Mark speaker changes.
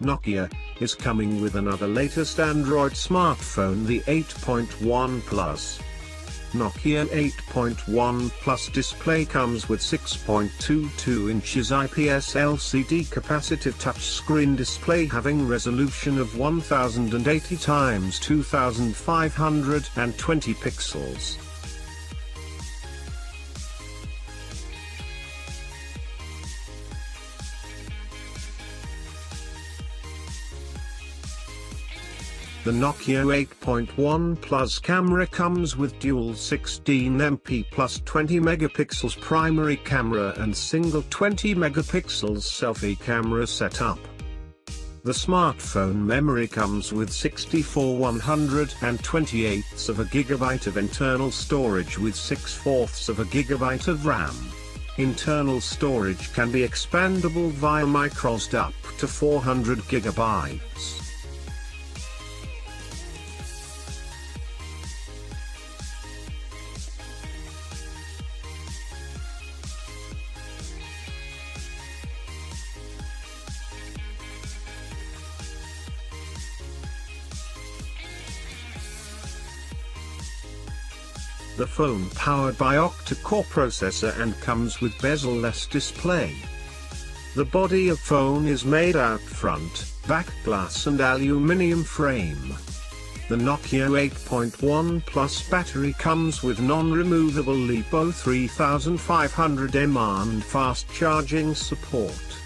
Speaker 1: Nokia is coming with another latest Android smartphone, the 8.1 Plus. Nokia 8.1 Plus display comes with 6.22 inches IPS LCD capacitive touchscreen display having resolution of 1080 x 2520 pixels. The Nokia 8.1 Plus camera comes with dual 16MP plus 20 megapixels primary camera and single 20 megapixels selfie camera setup. The smartphone memory comes with 64 128ths of a gigabyte of internal storage with 6/4 of a gigabyte of RAM. Internal storage can be expandable via microSD up to 400 gigabytes. The phone powered by octa-core processor and comes with bezel-less display. The body of phone is made out front, back glass and aluminium frame. The Nokia 8.1 Plus battery comes with non-removable LiPo 3500 mAh and fast charging support.